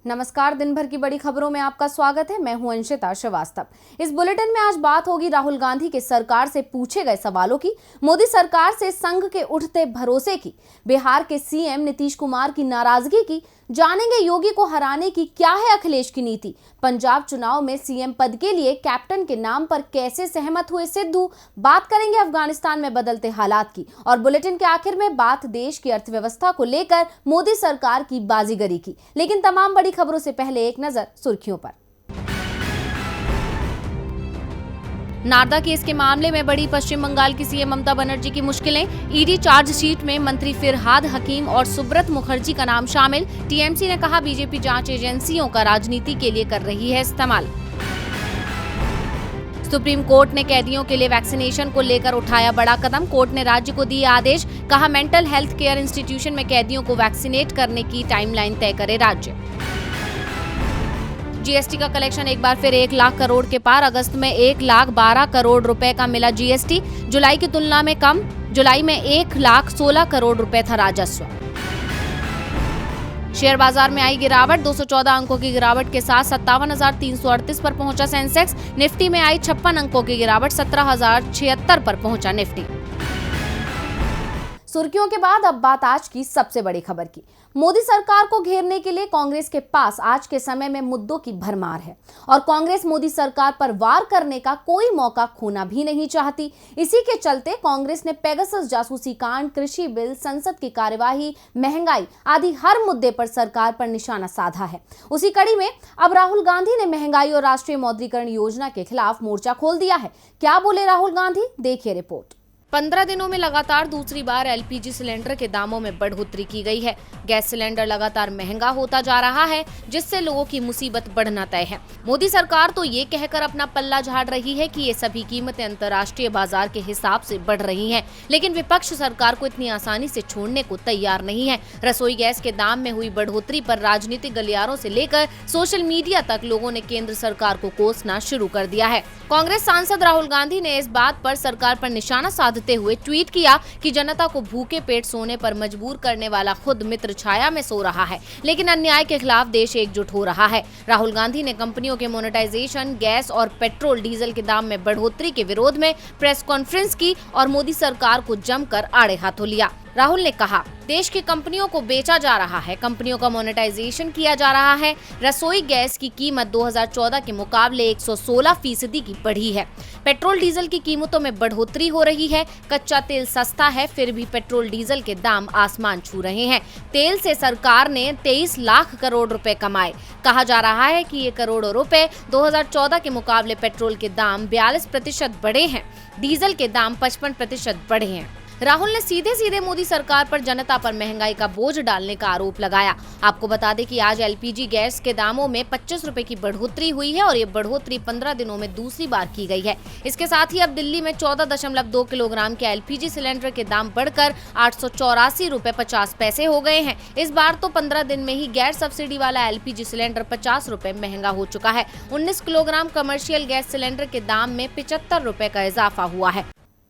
नमस्कार। दिन भर की बड़ी खबरों में आपका स्वागत है। मैं हूं अंशिता श्रीवास्तव। इस बुलेटिन में आज बात होगी राहुल गांधी के सरकार से पूछे गए सवालों की, मोदी सरकार से संघ के उठते भरोसे की, बिहार के सीएम नीतीश कुमार की नाराजगी की, जानेंगे योगी को हराने की क्या है अखिलेश की नीति, पंजाब चुनाव में सीएम पद के लिए कैप्टन के नाम पर कैसे सहमत हुए सिद्धू, बात करेंगे अफगानिस्तान में बदलते हालात की, और बुलेटिन के आखिर में बात देश की अर्थव्यवस्था को लेकर मोदी सरकार की बाजीगरी की। लेकिन तमाम बड़ी खबरों से पहले एक नजर सुर्खियों पर। नारदा केस के मामले में बड़ी पश्चिम बंगाल की सीएम ममता बनर्जी की मुश्किलें, ईडी चार्जशीट में मंत्री फिरहाद हकीम और सुब्रत मुखर्जी का नाम शामिल। टीएमसी ने कहा बीजेपी जांच एजेंसियों का राजनीति के लिए कर रही है इस्तेमाल। सुप्रीम कोर्ट ने कैदियों के लिए वैक्सीनेशन को लेकर उठाया बड़ा कदम। कोर्ट ने राज्य को दिए आदेश, कहा मेंटल हेल्थ केयर इंस्टीट्यूशन में कैदियों को वैक्सीनेट करने की टाइमलाइन तय करे राज्य। जीएसटी का कलेक्शन एक बार फिर 1 लाख करोड़ के पार। अगस्त में 1,12 करोड़ रुपए का मिला जीएसटी, जुलाई की तुलना में कम। जुलाई में 1,16 करोड़ रुपए था राजस्व। शेयर बाजार में आई गिरावट, 214 अंकों की गिरावट के साथ 57,338 पर पहुंचा सेंसेक्स। निफ्टी में आई 56 अंकों की गिरावट, 17,076 पर पहुंचा निफ्टी। सुर्खियों के बाद अब बात आज की सबसे बड़ी खबर की। मोदी सरकार को घेरने के लिए कांग्रेस के पास आज के समय में मुद्दों की भरमार है और कांग्रेस मोदी सरकार पर वार करने का कोई मौका खोना भी नहीं चाहती। इसी के चलते कांग्रेस ने पेगासस जासूसी कांड, कृषि बिल, संसद की कार्यवाही, महंगाई आदि हर मुद्दे पर सरकार पर निशाना साधा है। उसी कड़ी में अब राहुल गांधी ने महंगाई और राष्ट्रीय मौद्रीकरण योजना के खिलाफ मोर्चा खोल दिया है। क्या बोले राहुल गांधी, देखिए रिपोर्ट। 15 दिनों में लगातार दूसरी बार एलपीजी सिलेंडर के दामों में बढ़ोतरी की गई है। गैस सिलेंडर लगातार महंगा होता जा रहा है, जिससे लोगों की मुसीबत बढ़ना तय है। मोदी सरकार तो ये कहकर अपना पल्ला झाड़ रही है कि ये सभी कीमतें अंतर्राष्ट्रीय बाजार के हिसाब से बढ़ रही हैं, लेकिन विपक्ष सरकार को इतनी आसानी से छोड़ने को तैयार नहीं है। रसोई गैस के दाम में हुई बढ़ोतरी पर राजनीतिक गलियारों से लेकर सोशल मीडिया तक लोगों ने केंद्र सरकार को कोसना शुरू कर दिया है। कांग्रेस सांसद राहुल गांधी ने इस बात पर सरकार पर निशाना साधते हुए ट्वीट किया कि जनता को भूखे पेट सोने पर मजबूर करने वाला खुद मित्र छाया में सो रहा है, लेकिन अन्याय के खिलाफ देश एकजुट हो रहा है। राहुल गांधी ने कंपनियों के मोनेटाइजेशन, गैस और पेट्रोल डीजल के दाम में बढ़ोतरी के विरोध में प्रेस कॉन्फ्रेंस की और मोदी सरकार को जमकर आड़े हाथों लिया। राहुल ने कहा, देश की कंपनियों को बेचा जा रहा है, कंपनियों का मोनेटाइजेशन किया जा रहा है। रसोई गैस की कीमत 2014 के मुकाबले 116% की बढ़ी है। पेट्रोल डीजल की कीमतों में बढ़ोतरी हो रही है। कच्चा तेल सस्ता है, फिर भी पेट्रोल डीजल के दाम आसमान छू रहे हैं। तेल से सरकार ने 23 लाख करोड़ रुपए कमाए। कहा जा रहा है कि ये करोड़ों रुपए 2014 के मुकाबले पेट्रोल के दाम 42% बढ़े हैं, डीजल के दाम 55% बढ़े हैं। राहुल ने सीधे सीधे मोदी सरकार पर जनता पर महंगाई का बोझ डालने का आरोप लगाया। आपको बता दें कि आज एलपीजी गैस के दामों में 25 रुपए की बढ़ोतरी हुई है और ये बढ़ोतरी 15 दिनों में दूसरी बार की गई है। इसके साथ ही अब दिल्ली में 14.2 किलोग्राम के एलपीजी सिलेंडर के दाम बढ़कर 884 रुपए 50 पैसे हो गए हैं। इस बार तो 15 दिन में ही गैर सब्सिडी वाला एलपीजी सिलेंडर 50 रुपए महंगा हो चुका है। 19 किलोग्राम कमर्शियल गैस सिलेंडर के दाम में 75 रुपए का इजाफा हुआ है।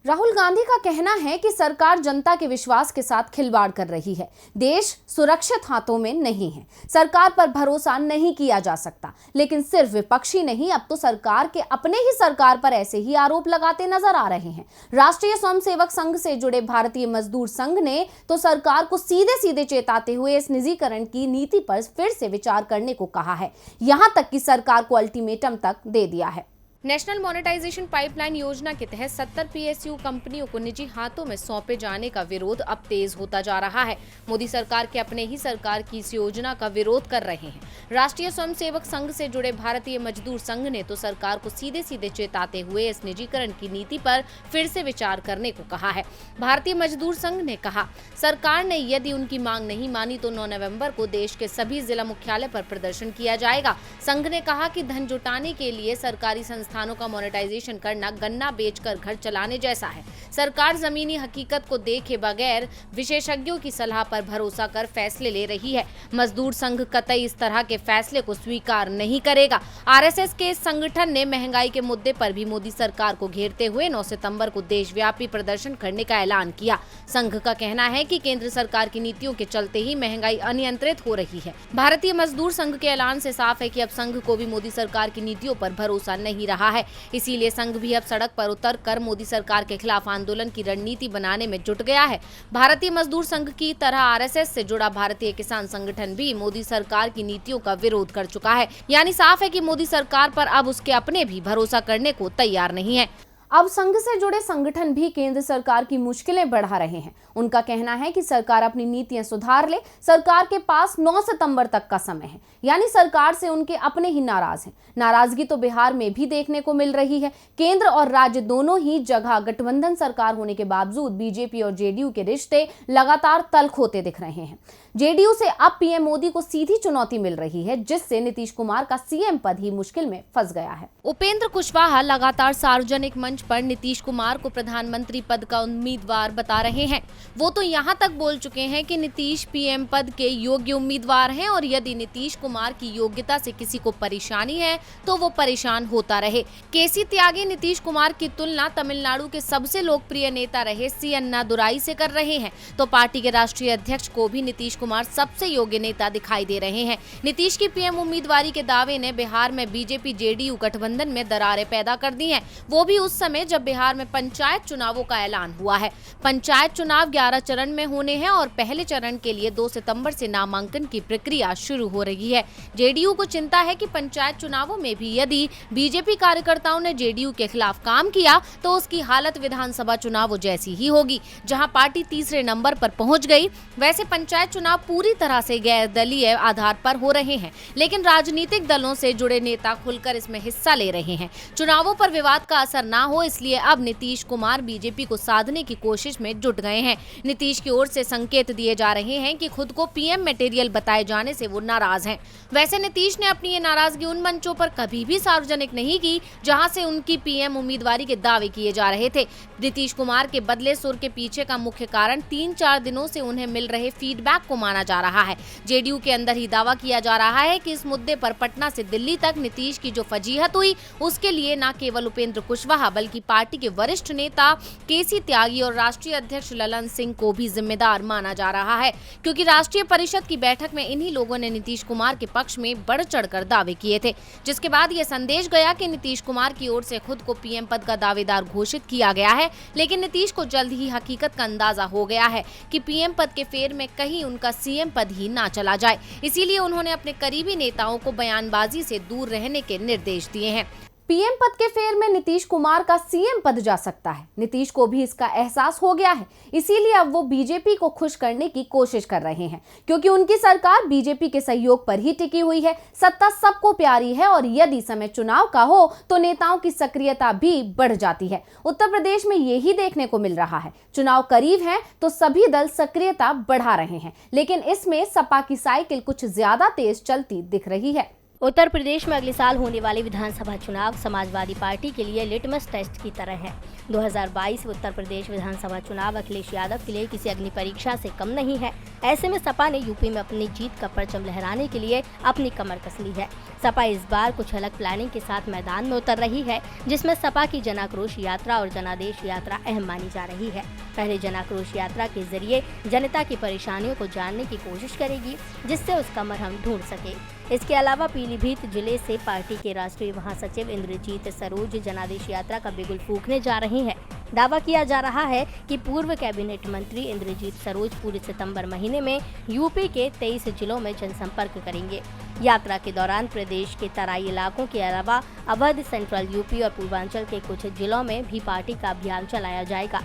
राहुल गांधी का कहना है कि सरकार जनता के विश्वास के साथ खिलवाड़ कर रही है। देश सुरक्षित हाथों में नहीं है, सरकार पर भरोसा नहीं किया जा सकता। लेकिन सिर्फ विपक्षी नहीं, अब तो सरकार के अपने ही सरकार पर ऐसे ही आरोप लगाते नजर आ रहे हैं। राष्ट्रीय स्वयंसेवक संघ से जुड़े भारतीय मजदूर संघ ने तो सरकार को सीधे सीधे चेताते हुए इस निजीकरण की नीति पर फिर से विचार करने को कहा है। यहां तक कि सरकार को अल्टीमेटम तक दे दिया है। नेशनल मोनेटाइजेशन पाइपलाइन योजना के तहत 70 पीएसयू कंपनियों को निजी हाथों में सौंपे जाने का विरोध अब तेज होता जा रहा है। मोदी सरकार के अपने ही सरकार की इस योजना का विरोध कर रहे हैं। राष्ट्रीय स्वयंसेवक संघ से जुड़े भारतीय मजदूर संघ ने तो सरकार को सीधे सीधे चेताते हुए इस निजीकरण की नीति पर फिर से विचार करने को कहा है। भारतीय मजदूर संघ ने कहा, सरकार ने यदि उनकी मांग नहीं मानी तो 9 नवंबर को देश के सभी जिला मुख्यालय पर प्रदर्शन किया जाएगा। संघ ने कहा कि धन जुटाने के लिए सरकारी संस्थानों का मोनेटाइजेशन करना गन्ना बेचकर घर चलाने जैसा है। सरकार जमीनी हकीकत को देखे बगैर विशेषज्ञों की सलाह पर भरोसा कर फैसले ले रही है। मजदूर संघ कतई इस तरह के फैसले को स्वीकार नहीं करेगा। आरएसएस के संगठन ने महंगाई के मुद्दे पर भी मोदी सरकार को घेरते हुए 9 सितंबर को देशव्यापी प्रदर्शन करने का ऐलान किया। संघ का कहना है कि केंद्र सरकार की नीतियों के चलते ही महंगाई अनियंत्रित हो रही है। भारतीय मजदूर संघ के ऐलान से साफ है कि अब संघ को भी मोदी सरकार की नीतियों पर भरोसा नहीं रहा है। इसीलिए संघ भी अब सड़क पर उतर कर मोदी सरकार के खिलाफ आंदोलन की रणनीति बनाने में जुट गया है। भारतीय मजदूर संघ की तरह आरएसएस से जुड़ा भारतीय किसान संगठन भी मोदी सरकार की नीतियों का विरोध कर चुका है। यानी साफ है कि मोदी सरकार पर अब उसके अपने भी भरोसा करने को तैयार नहीं है। अब संघ से जुड़े संगठन भी केंद्र सरकार की मुश्किलें बढ़ा रहे हैं। उनका कहना है कि सरकार अपनी नीतियां सुधार ले। सरकार के पास 9 सितंबर तक का समय है, यानी सरकार से उनके अपने ही नाराज हैं। नाराजगी तो बिहार में भी देखने को मिल रही है। केंद्र और राज्य दोनों ही जगह गठबंधन सरकार होने के बावजूद बीजेपी और जेडीयू के रिश्ते लगातार तल्ख होते दिख रहे हैं। जेडीयू से अब पीएम मोदी को सीधी चुनौती मिल रही है, जिससे नीतीश कुमार का सीएम पद ही मुश्किल में फंस गया है। उपेंद्र कुशवाहा लगातार सार्वजनिक मंच पर नीतीश कुमार को प्रधानमंत्री पद का उम्मीदवार बता रहे हैं। वो तो यहाँ तक बोल चुके हैं कि नीतीश पीएम पद के योग्य उम्मीदवार हैं और यदि नीतीश कुमार की योग्यता से किसी को परेशानी है तो वो परेशान होता रहे। केसी त्यागी नीतीश कुमार की तुलना तमिलनाडु के सबसे लोकप्रिय नेता रहे सी अन्नादुराई से कर रहे हैं, तो पार्टी के राष्ट्रीय अध्यक्ष को भी नीतीश कुमार सबसे योग्य नेता दिखाई दे रहे हैं। नीतीश की पीएम उम्मीदवारी के दावे ने बिहार में बीजेपी जेडीयू गठबंधन में दरारें पैदा कर दी हैं, वो भी उस समय जब बिहार में पंचायत चुनावों का ऐलान हुआ है। पंचायत चुनाव 11 चरण में होने हैं और पहले चरण के लिए 2 सितंबर से नामांकन की प्रक्रिया शुरू हो रही है। जेडीयू को चिंता है कि पंचायत चुनावों में भी यदि बीजेपी कार्यकर्ताओं ने जेडीयू के खिलाफ काम किया तो उसकी हालत विधानसभा चुनावों जैसी ही होगी, जहां पार्टी तीसरे नंबर पर पहुंच गई। वैसे पंचायत चुनाव पूरी तरह से गैर दलीय आधार पर हो रहे हैं, लेकिन राजनीतिक दलों से जुड़े नेता खुलकर इसमें हिस्सा ले रहे हैं। चुनावों पर विवाद का असर ना हो, इसलिए अब नीतीश कुमार बीजेपी को साधने की कोशिश में जुट गए हैं। नीतीश की ओर से संकेत दिए जा रहे हैं कि खुद को पीएम मटेरियल बताए जाने से वो नाराज हैं। वैसे नीतीश ने अपनी ये नाराजगी उन मंचों पर कभी भी सार्वजनिक नहीं की जहां से उनकी पीएम उम्मीदवारी के दावे किए जा रहे थे। नीतीश कुमार के बदले सुर के पीछे का मुख्य कारण 3-4 दिनों से उन्हें मिल रहे फीडबैक को माना जा रहा है। जेडीयू के अंदर ही दावा किया जा रहा है कि इस मुद्दे पर पटना से दिल्ली तक नीतीश की जो फजीहत हुई उसके लिए न केवल उपेंद्र कुशवाहा बल्कि पार्टी के वरिष्ठ नेता केसी त्यागी और राष्ट्रीय अध्यक्ष ललन सिंह को भी जिम्मेदार माना जा रहा है, क्योंकि राष्ट्रीय परिषद की बैठक में इन्हीं लोगों ने नीतीश कुमार के पक्ष में बढ़ चढ़कर दावे किए थे, जिसके बाद यह संदेश गया कि नीतीश कुमार की ओर से खुद को पीएम पद का दावेदार घोषित किया गया है। लेकिन नीतीश को जल्द ही हकीकत का अंदाजा हो गया है कि पीएम पद के फेर में कहीं उनका सीएम पद ही ना चला जाए, इसीलिए उन्होंने अपने करीबी नेताओं को बयानबाजी से दूर रहने के निर्देश दिए हैं। पीएम पद के फेर में नीतीश कुमार का सीएम पद जा सकता है। नीतीश को भी इसका एहसास हो गया है, इसीलिए अब वो बीजेपी को खुश करने की कोशिश कर रहे हैं, क्योंकि उनकी सरकार बीजेपी के सहयोग पर ही टिकी हुई है। सत्ता सबको प्यारी है और यदि समय चुनाव का हो तो नेताओं की सक्रियता भी बढ़ जाती है। उत्तर प्रदेश में यही देखने को मिल रहा है। चुनाव करीब है तो सभी दल सक्रियता बढ़ा रहे हैं, लेकिन इसमें सपा की साइकिल कुछ ज्यादा तेज चलती दिख रही है। उत्तर प्रदेश में अगले साल होने वाले विधानसभा चुनाव समाजवादी पार्टी के लिए लिटमस टेस्ट की तरह है। 2022 उत्तर प्रदेश विधानसभा चुनाव अखिलेश यादव के लिए किसी अग्नि परीक्षा से कम नहीं है। ऐसे में सपा ने यूपी में अपनी जीत का परचम लहराने के लिए अपनी कमर कस ली है। सपा इस बार कुछ अलग प्लानिंग के साथ मैदान में उतर रही है, जिसमें सपा की जनाक्रोश यात्रा और जनादेश यात्रा अहम मानी जा रही है। पहले जनाक्रोश यात्रा के जरिए जनता की परेशानियों को जानने की कोशिश करेगी, जिससे उसका मरहम ढूंढ सके। इसके अलावा पीलीभीत जिले से पार्टी के राष्ट्रीय महासचिव इंद्रजीत सरोज जनादेश यात्रा का बिगुल फूंकने जा रहे हैं। दावा किया जा रहा है कि पूर्व कैबिनेट मंत्री इंद्रजीत सरोज पूरे सितंबर महीने में यूपी के 23 जिलों में जनसंपर्क करेंगे। यात्रा के दौरान प्रदेश के तराई इलाकों के अलावा अवध, सेंट्रल यूपी और पूर्वांचल के कुछ जिलों में भी पार्टी का अभियान चलाया जाएगा।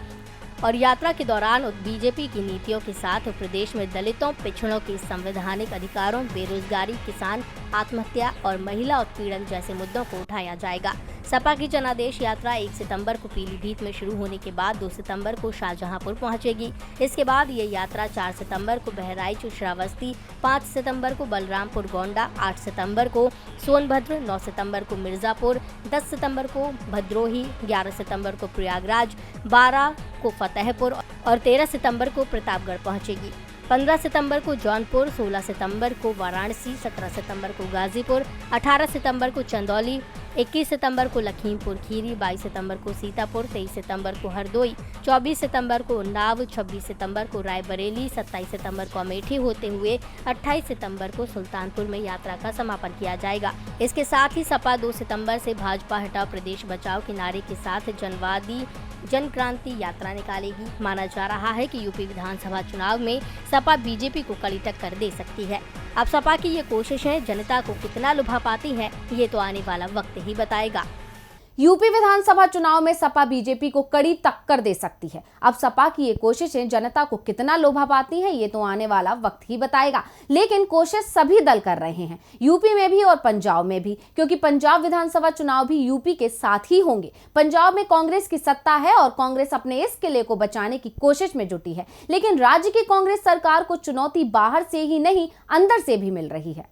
और यात्रा के दौरान बीजेपी की नीतियों के साथ प्रदेश में दलितों, पिछड़ों के संवैधानिक अधिकारों, बेरोजगारी, किसान आत्महत्या और महिला उत्पीड़न जैसे मुद्दों को उठाया जाएगा। सपा की जनादेश यात्रा 1 सितंबर को पीलीभीत में शुरू होने के बाद 2 सितंबर को शाहजहांपुर पहुंचेगी। इसके बाद ये यात्रा 4 सितंबर को बहराइच श्रावस्ती, 5 सितंबर को बलरामपुर गोंडा, 8 सितंबर को सोनभद्र, 9 सितंबर को मिर्जापुर, 10 सितंबर को भद्रोही, 11 सितंबर को प्रयागराज, 12 को फतेहपुर और 13 सितंबर को प्रतापगढ़ पहुंचेगी। 15 सितंबर को जौनपुर, 16 सितंबर को वाराणसी, 17 सितंबर को गाजीपुर, 18 सितंबर को चंदौली, 21 सितंबर को लखीमपुर खीरी, 22 सितंबर को सीतापुर, 23 सितंबर को हरदोई, 24 सितंबर को उन्नाव, 26 सितंबर को रायबरेली, 27 सितंबर को अमेठी होते हुए 28 सितंबर को सुल्तानपुर में यात्रा का समापन किया जाएगा। इसके साथ ही सपा 2 सितंबर से भाजपा हटाओ प्रदेश बचाओ के नारे के साथ जनवादी जन क्रांति यात्रा निकालेगी। माना जा रहा है कि यूपी विधानसभा चुनाव में सपा बीजेपी को कड़ी टक्कर दे सकती है। अब सपा की ये कोशिशें जनता को कितना लुभा पाती हैं, ये तो आने वाला वक्त ही बताएगा। यूपी विधानसभा चुनाव में सपा बीजेपी को कड़ी टक्कर दे सकती है। अब सपा की ये कोशिशें जनता को कितना लोभा पाती हैं, ये तो आने वाला वक्त ही बताएगा। लेकिन कोशिश सभी दल कर रहे हैं, यूपी में भी और पंजाब में भी, क्योंकि पंजाब विधानसभा चुनाव भी यूपी के साथ ही होंगे। पंजाब में कांग्रेस की सत्ता है और कांग्रेस अपने इस किले को बचाने की कोशिश में जुटी है। लेकिन राज्य की कांग्रेस सरकार को चुनौती बाहर से ही नहीं, अंदर से भी मिल रही है।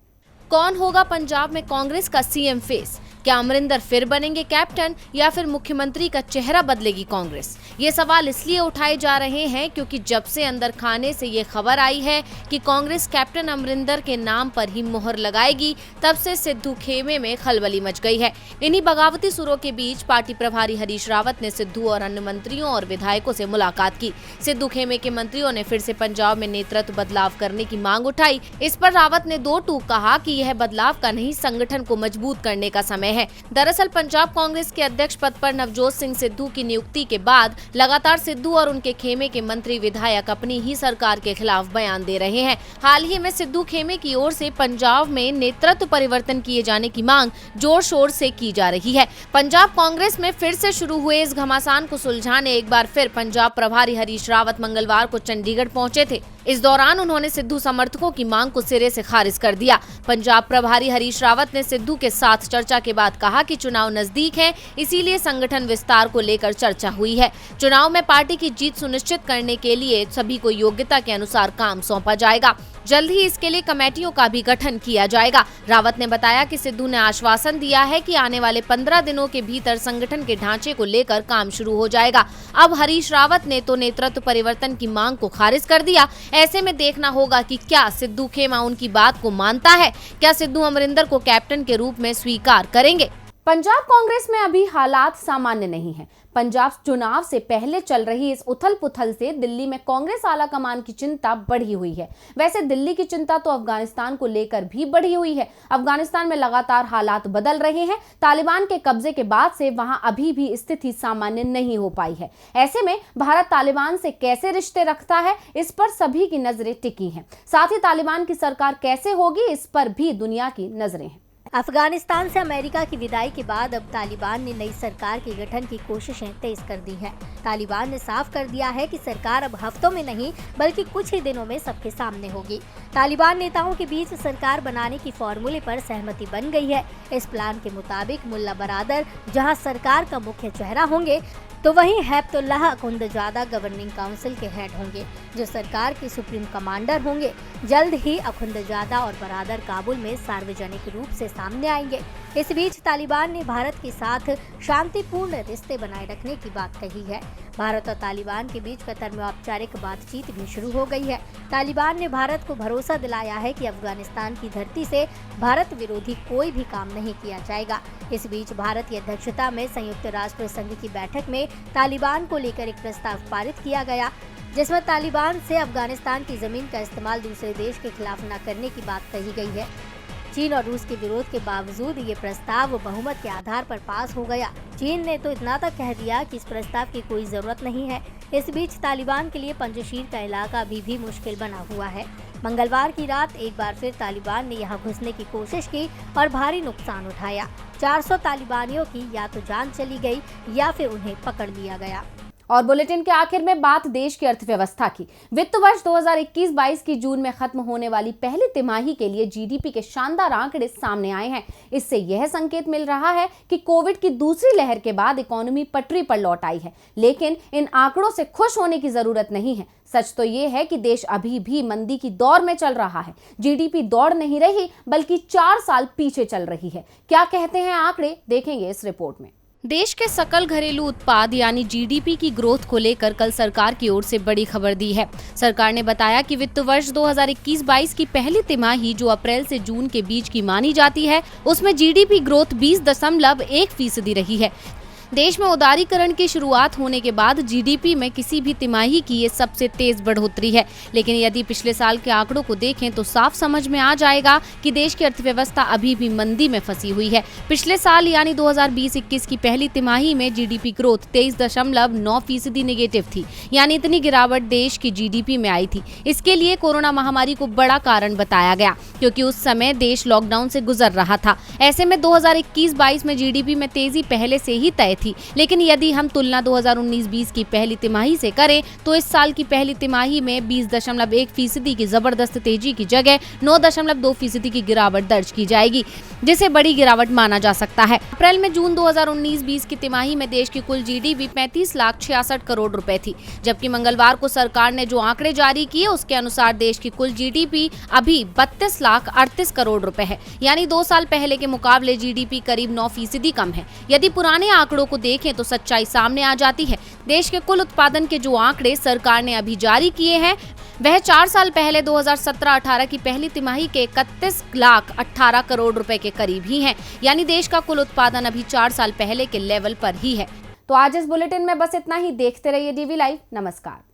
कौन होगा पंजाब में कांग्रेस का सीएम फेस? क्या अमरिंदर फिर बनेंगे कैप्टन या फिर मुख्यमंत्री का चेहरा बदलेगी कांग्रेस? ये सवाल इसलिए उठाए जा रहे हैं क्योंकि जब से अंदर खाने से ये खबर आई है कि कांग्रेस कैप्टन अमरिंदर के नाम पर ही मोहर लगाएगी, तब से सिद्धू खेमे में खलबली मच गई है। इन्हीं बगावती सुरों के बीच पार्टी प्रभारी हरीश रावत ने सिद्धू और अन्य मंत्रियों और विधायकों से मुलाकात की। सिद्धू खेमे के मंत्रियों ने फिर से पंजाब में नेतृत्व बदलाव करने की मांग उठाई। इस पर रावत ने 2 टूक कहा कि यह बदलाव का नहीं, संगठन को मजबूत करने का समय है। दरअसल पंजाब कांग्रेस के अध्यक्ष पद पर नवजोत सिंह सिद्धू की नियुक्ति के बाद लगातार सिद्धू और उनके खेमे के मंत्री विधायक अपनी ही सरकार के खिलाफ बयान दे रहे हैं। हाल ही में सिद्धू खेमे की ओर से पंजाब में नेतृत्व परिवर्तन किए जाने की मांग जोर शोर से की जा रही है। पंजाब कांग्रेस में फिर से शुरू हुए इस घमासान को सुलझाने एक बार फिर पंजाब प्रभारी हरीश रावत मंगलवार को चंडीगढ़ पहुंचे थे। इस दौरान उन्होंने सिद्धू समर्थकों की मांग को सिरे से खारिज कर दिया। पंजाब प्रभारी हरीश रावत ने सिद्धू के साथ चर्चा के बाद कहा कि चुनाव नजदीक है, इसीलिए संगठन विस्तार को लेकर चर्चा हुई है। चुनाव में पार्टी की जीत सुनिश्चित करने के लिए सभी को योग्यता के अनुसार काम सौंपा जाएगा। जल्द ही इसके लिए कमेटियों का भी गठन किया जाएगा। रावत ने बताया कि सिद्धू ने आश्वासन दिया है कि आने वाले 15 दिनों के भीतर संगठन के ढांचे को लेकर काम शुरू हो जाएगा। अब हरीश रावत ने तो नेतृत्व परिवर्तन की मांग को खारिज कर दिया। ऐसे में देखना होगा कि क्या सिद्धू खेमा उनकी बात को मानता है, क्या सिद्धू अमरिंदर को कैप्टन के रूप में स्वीकार करेंगे। पंजाब कांग्रेस में अभी हालात सामान्य नहीं है। पंजाब चुनाव से पहले चल रही इस उथल पुथल से दिल्ली में कांग्रेस आला कमान की चिंता बढ़ी हुई है। वैसे दिल्ली की चिंता तो अफगानिस्तान को लेकर भी बढ़ी हुई है। अफगानिस्तान में लगातार हालात बदल रहे हैं। तालिबान के कब्जे के बाद से वहां अभी भी स्थिति सामान्य नहीं हो पाई है। ऐसे में भारत तालिबान से कैसे रिश्ते रखता है, इस पर सभी की नजरें टिकी हैं। साथ ही तालिबान की सरकार कैसे होगी, इस पर भी दुनिया की नजरें हैं। अफगानिस्तान से अमेरिका की विदाई के बाद अब तालिबान ने नई सरकार के गठन की कोशिशें तेज कर दी हैं। तालिबान ने साफ कर दिया है कि सरकार अब हफ्तों में नहीं बल्कि कुछ ही दिनों में सबके सामने होगी। तालिबान नेताओं के बीच सरकार बनाने की फॉर्मूले पर सहमति बन गई है। इस प्लान के मुताबिक मुल्ला बरादर जहां सरकार का मुख्य चेहरा होंगे, तो वहीं हैबतुल्लाह अखुंदजादा गवर्निंग काउंसिल के हेड होंगे, जो सरकार के सुप्रीम कमांडर होंगे। जल्द ही अखुंदजादा और बरादर काबुल में सार्वजनिक रूप से सामने आएंगे। इस बीच तालिबान ने भारत के साथ शांतिपूर्ण रिश्ते बनाए रखने की बात कही है। भारत और तालिबान के बीच कतर में औपचारिक बातचीत भी शुरू हो गई है। तालिबान ने भारत को भरोसा दिलाया है कि अफगानिस्तान की धरती से भारत विरोधी कोई भी काम नहीं किया जाएगा। इस बीच भारत की अध्यक्षता में संयुक्त राष्ट्र संघ की बैठक में तालिबान को लेकर एक प्रस्ताव पारित किया गया, जिसमें तालिबान से अफगानिस्तान की जमीन का इस्तेमाल दूसरे देश के खिलाफ न करने की बात कही गई है। चीन और रूस के विरोध के बावजूद ये प्रस्ताव बहुमत के आधार पर पास हो गया। चीन ने तो इतना तक कह दिया कि इस प्रस्ताव की कोई जरूरत नहीं है। इस बीच तालिबान के लिए पंजशीर का इलाका अभी भी मुश्किल बना हुआ है। मंगलवार की रात एक बार फिर तालिबान ने यहां घुसने की कोशिश की और भारी नुकसान उठाया। 400 तालिबानियों की या तो जान चली गई या फिर उन्हें पकड़ लिया गया। और बुलेटिन के आखिर में बात देश की अर्थव्यवस्था की। वित्त वर्ष 2021-22 की जून में खत्म होने वाली पहली तिमाही के लिए जीडीपी के शानदार आंकड़े सामने आए हैं। इससे यह संकेत मिल रहा है कि कोविड की दूसरी लहर के बाद इकोनॉमी पटरी पर लौट आई है। लेकिन इन आंकड़ों से खुश होने की जरूरत नहीं है। सच तो यह है कि देश अभी भी मंदी की दौर में चल रहा है। जीडीपी दौड़ नहीं रही बल्कि 4 साल पीछे चल रही है। क्या कहते हैं आंकड़े, देखेंगे इस रिपोर्ट में। देश के सकल घरेलू उत्पाद यानी जीडीपी की ग्रोथ को लेकर कल सरकार की ओर से बड़ी खबर दी है। सरकार ने बताया कि वित्त वर्ष 2021-22 की पहली तिमाही जो अप्रैल से जून के बीच की मानी जाती है, उसमें जीडीपी ग्रोथ 20.1% रही है। देश में उदारीकरण की शुरुआत होने के बाद जीडीपी में किसी भी तिमाही की ये सबसे तेज बढ़ोतरी है। लेकिन यदि पिछले साल के आंकड़ों को देखें तो साफ समझ में आ जाएगा कि देश की अर्थव्यवस्था अभी भी मंदी में फंसी हुई है। पिछले साल यानी 2020-21 की पहली तिमाही में जीडीपी ग्रोथ 23.9% नेगेटिव थी, यानी इतनी गिरावट देश की जीडीपी में आई थी। इसके लिए कोरोना महामारी को बड़ा कारण बताया गया, क्योंकि उस समय देश लॉकडाउन से गुजर रहा था। ऐसे में 2021-22 में जीडीपी में तेजी पहले से ही तय थी। लेकिन यदि हम तुलना 2019-20 की पहली तिमाही से करें तो इस साल की पहली तिमाही में 20.1% की जबरदस्त तेजी की जगह 9.2% की गिरावट दर्ज की जाएगी, जिसे बड़ी गिरावट माना जा सकता है। अप्रैल में जून 2019-20 की तिमाही में देश की कुल जीडीपी 35,66 करोड़ रुपए थी, जबकि मंगलवार को सरकार ने जो आंकड़े जारी किए उसके अनुसार देश की कुल जीडीपी अभी 32,38 करोड़ रुपए है, यानी 2 साल पहले के मुकाबले जीडीपी करीब 9% कम है। यदि पुराने आंकड़ों को देखें तो सच्चाई सामने आ जाती है। देश के कुल उत्पादन के जो आंकड़े सरकार ने अभी जारी किए हैं वह 4 साल पहले 2017-18 की पहली तिमाही के 31,18 करोड़ रुपए के करीब ही हैं, यानी देश का कुल उत्पादन अभी 4 साल पहले के लेवल पर ही है। तो आज इस बुलेटिन में बस इतना ही। देखते रहिए डीवी लाइव। नमस्कार।